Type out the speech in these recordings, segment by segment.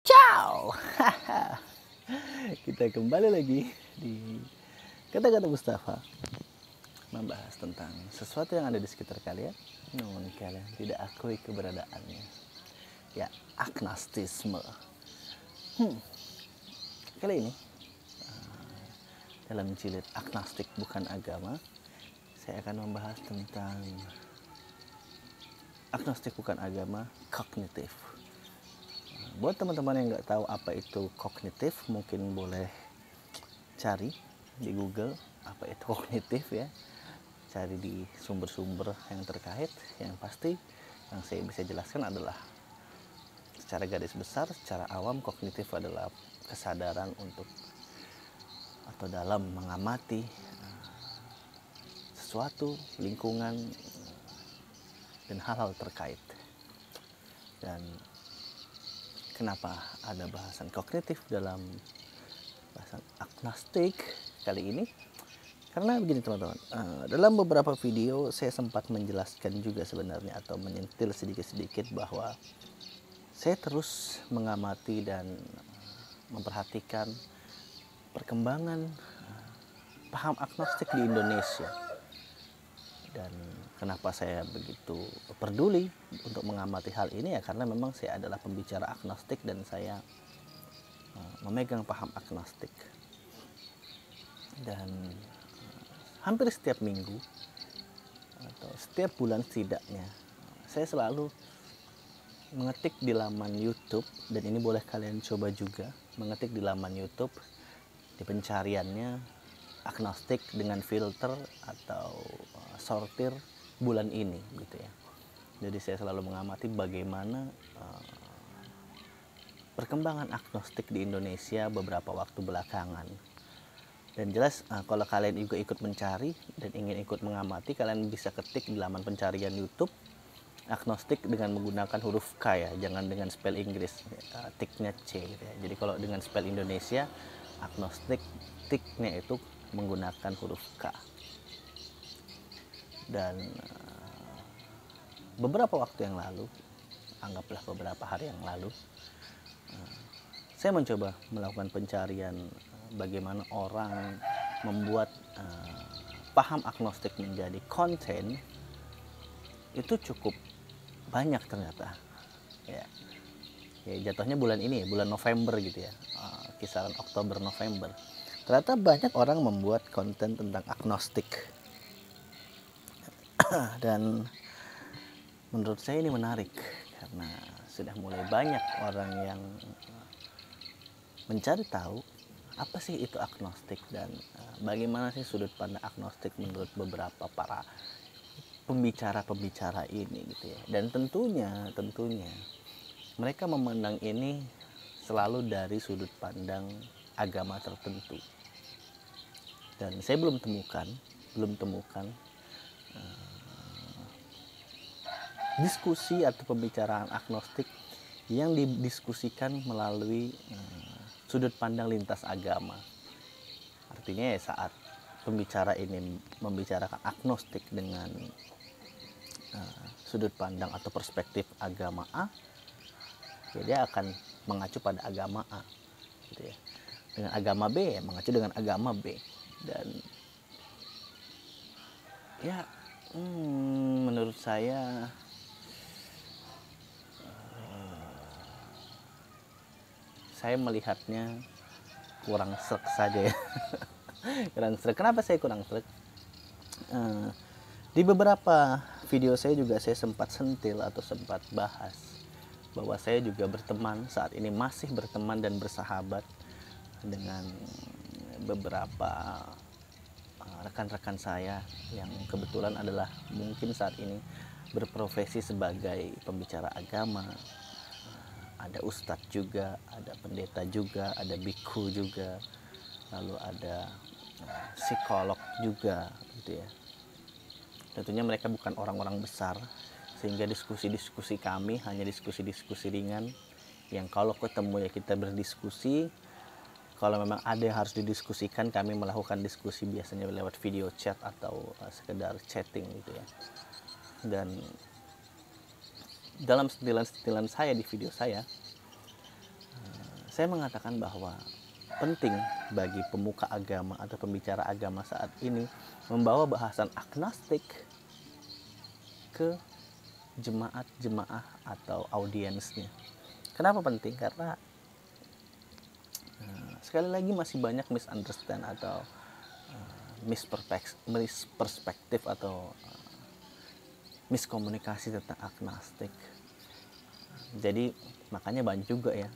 Ciao. Kita kembali lagi di kata-kata Mustafa, membahas tentang sesuatu yang ada di sekitar kalian, namun kalian tidak akui keberadaannya. Ya, agnostisme. Kali ini dalam jilid agnostik bukan agama, saya akan membahas tentang agnostik bukan agama, kognitif. Buat teman-teman yang nggak tahu apa itu kognitif, mungkin boleh cari di Google apa itu kognitif ya. Cari di sumber-sumber yang terkait. Yang pasti yang saya bisa jelaskan adalah secara garis besar, secara awam, kognitif adalah kesadaran untuk atau dalam mengamati sesuatu, lingkungan, dan hal-hal terkait. Dan kenapa ada bahasan kognitif dalam bahasan agnostik kali ini? Karena begini teman-teman, dalam beberapa video saya sempat menjelaskan juga sebenarnya atau menyentil sedikit-sedikit bahwa saya terus mengamati dan memperhatikan perkembangan paham agnostik di Indonesia. Dan kenapa saya begitu peduli untuk mengamati hal ini ya karena memang saya adalah pembicara agnostik dan saya memegang paham agnostik. Dan hampir setiap minggu atau setiap bulan setidaknya saya selalu mengetik di laman YouTube, dan ini boleh kalian coba juga mengetik di laman YouTube di pencariannya agnostik dengan filter atau sortir bulan ini gitu ya. Jadi saya selalu mengamati bagaimana perkembangan agnostik di Indonesia beberapa waktu belakangan. Dan jelas kalau kalian juga ikut mencari dan ingin ikut mengamati, kalian bisa ketik di laman pencarian YouTube agnostik dengan menggunakan huruf K ya, jangan dengan spell Inggris, tiknya C gitu ya. Jadi kalau dengan spell Indonesia agnostik, tiknya itu menggunakan huruf K. Dan beberapa waktu yang lalu, anggaplah beberapa hari yang lalu, saya mencoba melakukan pencarian bagaimana orang membuat paham agnostik menjadi konten. Itu cukup banyak ternyata ya jatuhnya bulan ini ya, bulan November gitu ya, kisaran Oktober November, ternyata banyak orang membuat konten tentang agnostik. Dan menurut saya ini menarik karena sudah mulai banyak orang yang mencari tahu apa sih itu agnostik dan bagaimana sih sudut pandang agnostik menurut beberapa para pembicara-pembicara ini gitu ya. Dan tentunya mereka memandang ini selalu dari sudut pandang agama tertentu. Dan saya belum temukan diskusi atau pembicaraan agnostik yang didiskusikan melalui sudut pandang lintas agama. Artinya ya saat pembicara ini membicarakan agnostik dengan sudut pandang atau perspektif agama A, ya dia akan mengacu pada agama A gitu ya. Dengan agama B ya mengacu dengan agama B. Dan ya menurut saya melihatnya kurang sreg saja ya. Kurang sreg. Kenapa saya kurang sreg? Di beberapa video saya juga saya sempat sentil atau sempat bahas bahwa saya juga berteman, saat ini masih berteman dan bersahabat dengan beberapa rekan-rekan saya yang kebetulan adalah mungkin saat ini berprofesi sebagai pembicara agama. Ada ustadz juga, ada pendeta juga, ada biku juga, lalu ada psikolog juga gitu ya. Tentunya mereka bukan orang-orang besar, sehingga diskusi-diskusi kami hanya diskusi-diskusi ringan yang kalau ketemu ya kita berdiskusi. Kalau memang ada yang harus didiskusikan, kami melakukan diskusi biasanya lewat video chat atau sekedar chatting gitu ya. Dan dalam sentilan-sentilan saya di video saya, saya mengatakan bahwa penting bagi pemuka agama atau pembicara agama saat ini membawa bahasan agnostik ke jemaat-jemaah atau audiensnya. Kenapa penting? Karena sekali lagi masih banyak misunderstand atau misperspektif atau miskomunikasi tentang agnostik. Jadi makanya banyak juga ya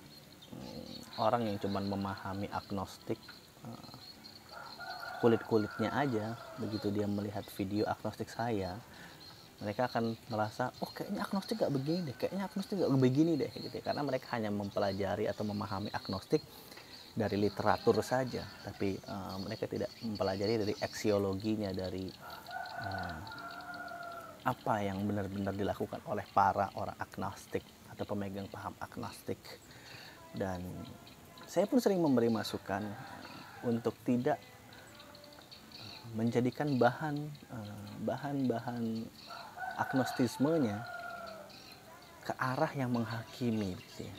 orang yang cuma memahami agnostik kulit-kulitnya aja. Begitu dia melihat video agnostik saya, mereka akan merasa, oh kayaknya agnostik gak begini deh, kayaknya agnostik gak begini deh gitu ya. Karena mereka hanya mempelajari atau memahami agnostik dari literatur saja, tapi mereka tidak mempelajari dari aksiologinya, dari apa yang benar-benar dilakukan oleh para orang agnostik atau pemegang paham agnostik. Dan saya pun sering memberi masukan untuk tidak menjadikan bahan-bahan agnostismenya ke arah yang menghakimi gitu ya.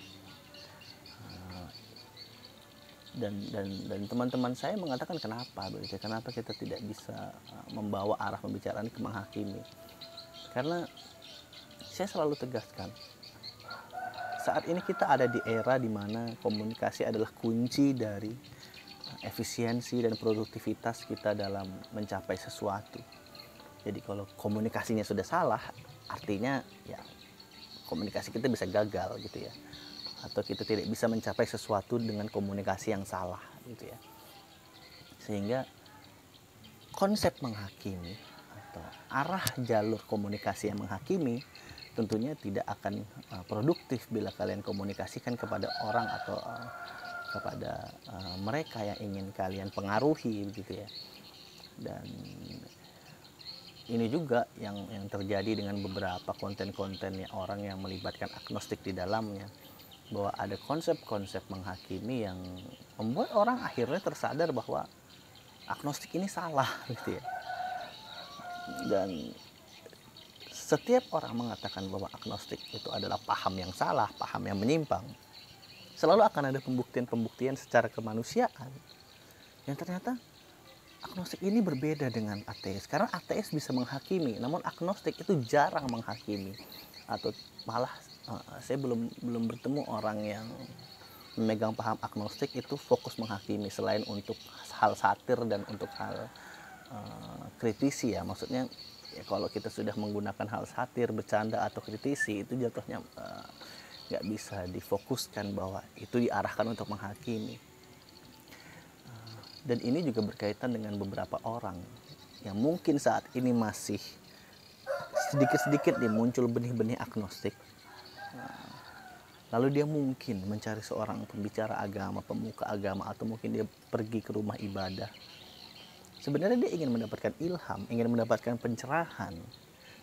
Dan teman-teman saya mengatakan kenapa begitu, kenapa kita tidak bisa membawa arah pembicaraan ke menghakimi. Karena saya selalu tegaskan, saat ini kita ada di era di mana komunikasi adalah kunci dari efisiensi dan produktivitas kita dalam mencapai sesuatu. Jadi kalau komunikasinya sudah salah, artinya ya komunikasi kita bisa gagal gitu ya. Atau kita tidak bisa mencapai sesuatu dengan komunikasi yang salah gitu ya. Sehingga konsep menghakimi atau arah jalur komunikasi yang menghakimi tentunya tidak akan produktif bila kalian komunikasikan kepada orang atau kepada mereka yang ingin kalian pengaruhi begitu ya. Dan ini juga yang terjadi dengan beberapa konten-konten orang yang melibatkan agnostik di dalamnya, bahwa ada konsep-konsep menghakimi yang membuat orang akhirnya tersadar bahwa agnostik ini salah gitu ya. Dan setiap orang mengatakan bahwa agnostik itu adalah paham yang salah, paham yang menyimpang, selalu akan ada pembuktian-pembuktian secara kemanusiaan yang ternyata agnostik ini berbeda dengan ateis. Karena ateis bisa menghakimi, namun agnostik itu jarang menghakimi. Atau malah saya belum bertemu orang yang memegang paham agnostik itu fokus menghakimi, selain untuk hal satir dan untuk hal kritisi ya. Maksudnya ya, kalau kita sudah menggunakan hal satir, bercanda atau kritisi, itu jatuhnya nggak bisa difokuskan bahwa itu diarahkan untuk menghakimi. Dan ini juga berkaitan dengan beberapa orang yang mungkin saat ini masih sedikit-sedikit nih muncul benih-benih agnostik. Lalu dia mungkin mencari seorang pembicara agama, pemuka agama, atau mungkin dia pergi ke rumah ibadah. Sebenarnya dia ingin mendapatkan ilham, ingin mendapatkan pencerahan.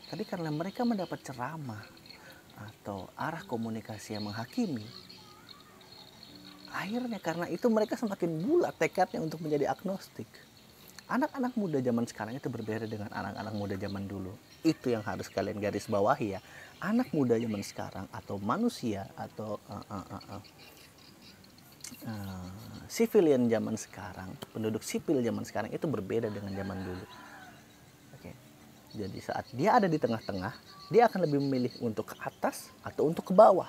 Tapi karena mereka mendapat ceramah atau arah komunikasi yang menghakimi, akhirnya karena itu mereka semakin bulat tekadnya untuk menjadi agnostik. Anak-anak muda zaman sekarang itu berbeda dengan anak-anak muda zaman dulu. Itu yang harus kalian garis bawahi ya. Anak muda zaman sekarang atau manusia atau civilian zaman sekarang, penduduk sipil zaman sekarang itu berbeda dengan zaman dulu. Oke. Jadi saat dia ada di tengah-tengah, dia akan lebih memilih untuk ke atas atau untuk ke bawah.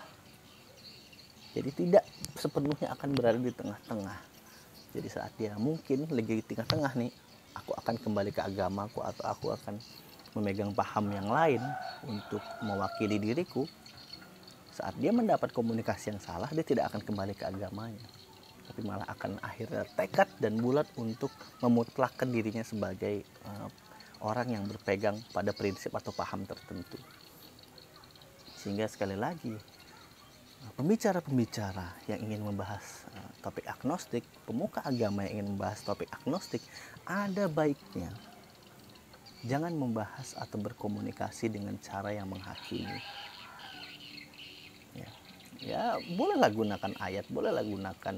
Jadi tidak sepenuhnya akan berada di tengah-tengah. Jadi saat dia mungkin lagi di tengah-tengah nih, aku akan kembali ke agamaku atau aku akan memegang paham yang lain untuk mewakili diriku. Saat dia mendapat komunikasi yang salah, dia tidak akan kembali ke agamanya, tapi malah akan akhirnya tekad dan bulat untuk memutlakkan dirinya sebagai orang yang berpegang pada prinsip atau paham tertentu. Sehingga sekali lagi, pembicara-pembicara yang ingin membahas topik agnostik, pemuka agama yang ingin membahas topik agnostik, ada baiknya jangan membahas atau berkomunikasi dengan cara yang menghakimi. Ya bolehlah gunakan ayat, bolehlah gunakan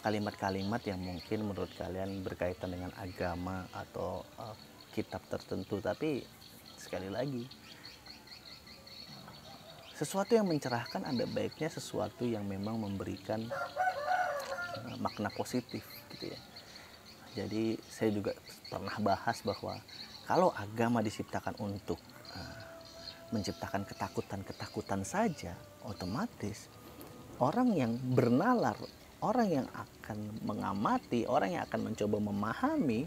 kalimat-kalimat yang mungkin menurut kalian berkaitan dengan agama atau kitab tertentu. Tapi sekali lagi, sesuatu yang mencerahkan ada baiknya sesuatu yang memang memberikan makna positif gitu ya. Jadi saya juga pernah bahas bahwa kalau agama diciptakan untuk menciptakan ketakutan-ketakutan saja, otomatis orang yang bernalar, orang yang akan mengamati, orang yang akan mencoba memahami,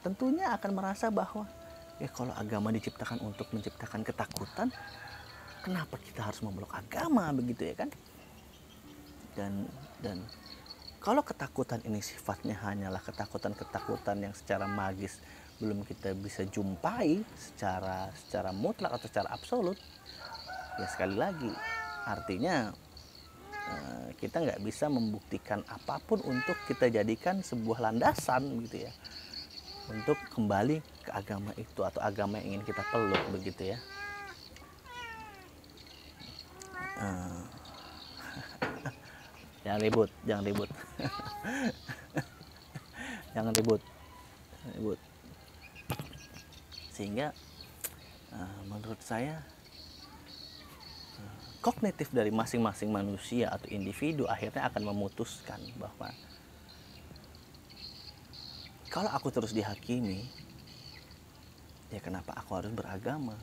tentunya akan merasa bahwa ya kalau agama diciptakan untuk menciptakan ketakutan, kenapa kita harus memeluk agama, begitu ya kan? Dan kalau ketakutan ini sifatnya hanyalah ketakutan-ketakutan yang secara magis belum kita bisa jumpai secara mutlak atau secara absolut, ya sekali lagi artinya kita nggak bisa membuktikan apapun untuk kita jadikan sebuah landasan gitu ya, untuk kembali ke agama itu atau agama yang ingin kita peluk, begitu ya. Jangan ribut jangan ribut sehingga menurut saya kognitif dari masing-masing manusia atau individu akhirnya akan memutuskan bahwa kalau aku terus dihakimi, ya kenapa aku harus beragama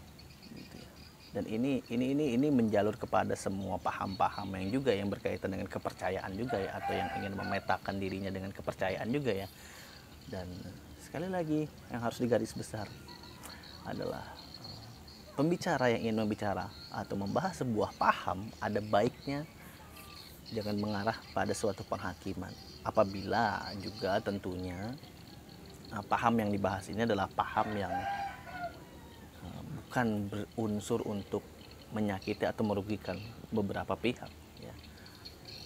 gitu ya. Dan ini menjalur kepada semua paham-paham yang berkaitan dengan kepercayaan juga ya, atau yang ingin memetakan dirinya dengan kepercayaan juga ya. Dan sekali lagi yang harus digaris besar adalah pembicara yang ingin membicara atau membahas sebuah paham, ada baiknya jangan mengarah pada suatu penghakiman. Apabila juga tentunya paham yang dibahas ini adalah paham yang bukan berunsur untuk menyakiti atau merugikan beberapa pihak ya.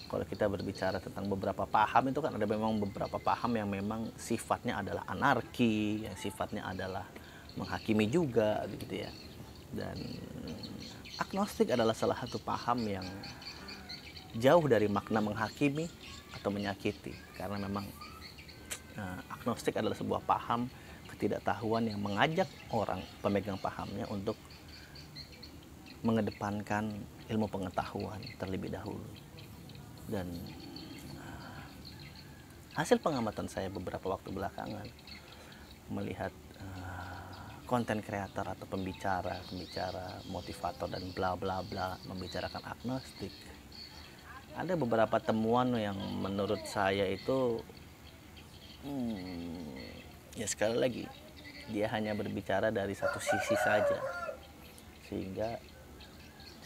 Kalau kita berbicara tentang beberapa paham, itu kan ada memang beberapa paham yang memang sifatnya adalah anarki, yang sifatnya adalah menghakimi juga begitu ya. Dan agnostik adalah salah satu paham yang jauh dari makna menghakimi atau menyakiti, karena memang agnostik adalah sebuah paham ketidaktahuan yang mengajak orang pemegang pahamnya untuk mengedepankan ilmu pengetahuan terlebih dahulu. Dan hasil pengamatan saya beberapa waktu belakangan melihat konten kreator atau pembicara motivator dan bla bla bla membicarakan agnostik, ada beberapa temuan yang menurut saya itu ya sekali lagi dia hanya berbicara dari satu sisi saja, sehingga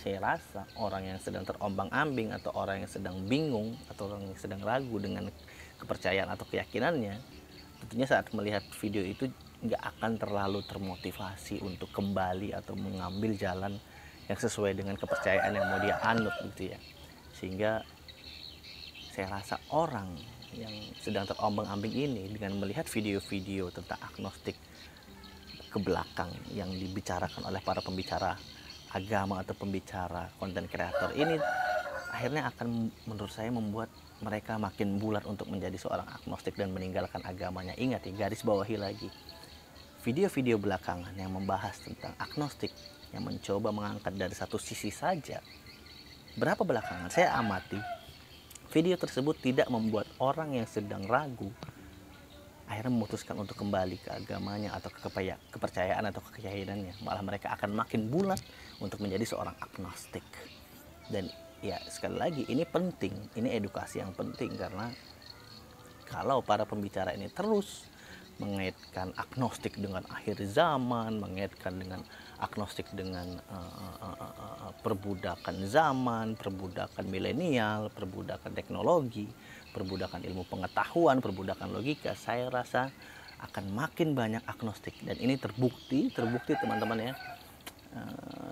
saya rasa orang yang sedang terombang-ambing atau orang yang sedang bingung atau orang yang sedang ragu dengan kepercayaan atau keyakinannya, tentunya saat melihat video itu nggak akan terlalu termotivasi untuk kembali atau mengambil jalan yang sesuai dengan kepercayaan yang mau dia anut gitu ya. Sehingga saya rasa orang yang sedang terombang-ambing ini dengan melihat video-video tentang agnostik ke belakang yang dibicarakan oleh para pembicara agama atau pembicara konten kreator ini, akhirnya akan menurut saya membuat mereka makin bulat untuk menjadi seorang agnostik dan meninggalkan agamanya. Ingat ya, garis bawahi lagi, video-video belakangan yang membahas tentang agnostik yang mencoba mengangkat dari satu sisi saja, berapa belakangan saya amati video tersebut tidak membuat orang yang sedang ragu akhirnya memutuskan untuk kembali ke agamanya atau ke kepercayaan atau keyakinannya. Malah mereka akan makin bulat untuk menjadi seorang agnostik. Dan ya sekali lagi ini penting, ini edukasi yang penting, karena kalau para pembicara ini terus mengaitkan agnostik dengan akhir zaman, mengaitkan dengan agnostik dengan perbudakan zaman, perbudakan milenial, perbudakan teknologi, perbudakan ilmu pengetahuan, perbudakan logika, saya rasa akan makin banyak agnostik. Dan ini terbukti teman-teman ya.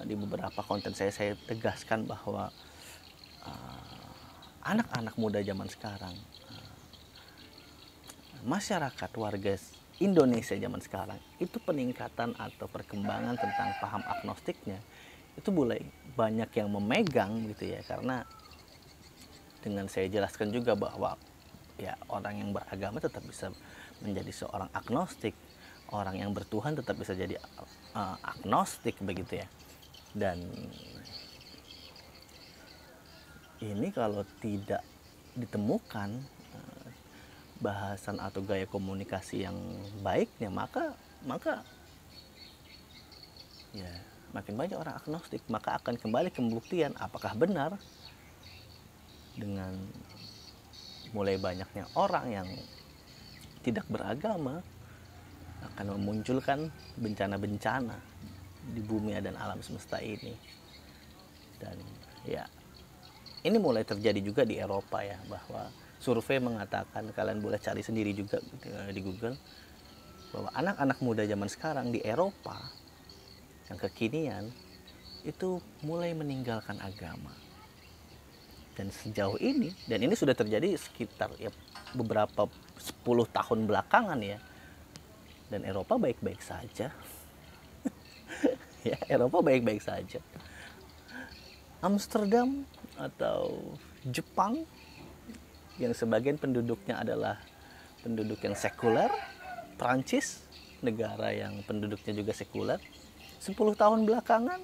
Di beberapa konten saya tegaskan bahwa anak-anak muda zaman sekarang, masyarakat warga Indonesia zaman sekarang itu peningkatan atau perkembangan tentang paham agnostiknya itu mulai banyak yang memegang gitu ya. Karena dengan saya jelaskan juga bahwa ya orang yang beragama tetap bisa menjadi seorang agnostik, orang yang bertuhan tetap bisa jadi agnostik begitu ya. Dan ini kalau tidak ditemukan bahasan atau gaya komunikasi yang baiknya, maka ya makin banyak orang agnostik, maka akan kembali ke pembuktian apakah benar dengan mulai banyaknya orang yang tidak beragama akan memunculkan bencana-bencana di bumi dan alam semesta ini. Dan ya ini mulai terjadi juga di Eropa ya, bahwa survei mengatakan, kalian boleh cari sendiri juga di Google, bahwa anak-anak muda zaman sekarang di Eropa yang kekinian itu mulai meninggalkan agama. Dan sejauh ini, dan ini sudah terjadi sekitar ya beberapa 10 tahun belakangan ya, dan Eropa baik-baik saja. Ya, Eropa baik-baik saja. Amsterdam atau Jepang yang sebagian penduduknya adalah penduduk yang sekuler, Prancis, negara yang penduduknya juga sekuler, 10 tahun belakangan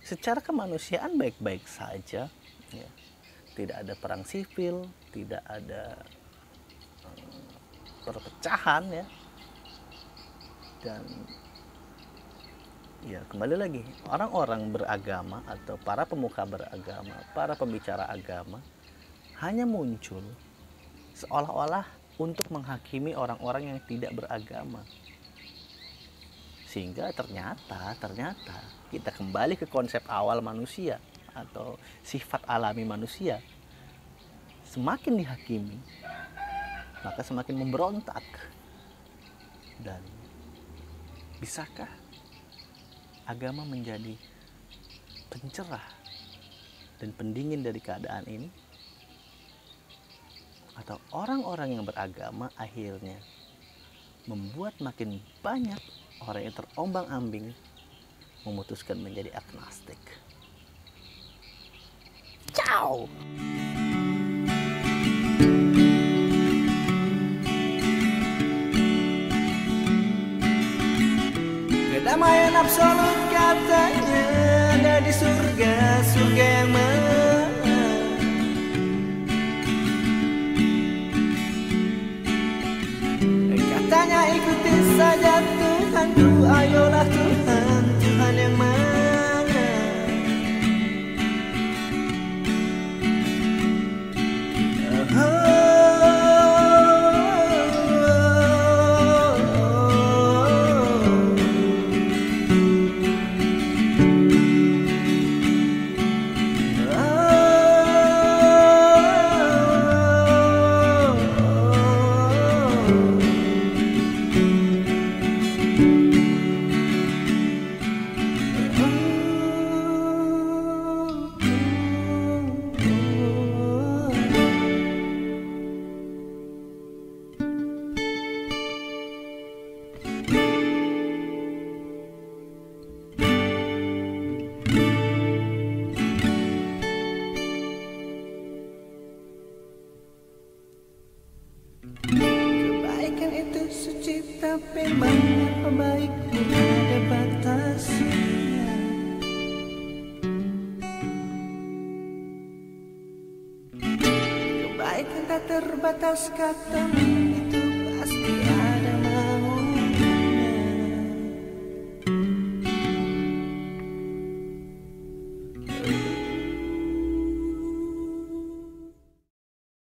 secara kemanusiaan baik-baik saja ya. Tidak ada perang sipil, tidak ada perpecahan ya. Dan ya kembali lagi, orang-orang beragama atau para pemuka beragama, para pembicara agama hanya muncul seolah-olah untuk menghakimi orang-orang yang tidak beragama. Sehingga ternyata kita kembali ke konsep awal manusia atau sifat alami manusia. Semakin dihakimi, maka semakin memberontak. Dan bisakah agama menjadi pencerah dan pendingin dari keadaan ini? Atau orang-orang yang beragama akhirnya membuat makin banyak orang yang terombang-ambing memutuskan menjadi agnostik? Ciao! Kedamaian absolut katanya ada di surga, surga yang mana? Katanya ikuti saja Tuhanku, ayolah Tuhan, Tuhan yang mana? Kebaikan itu suci, tapi mengapa baikmu ada batasnya? Kebaikan tak terbatas katamu.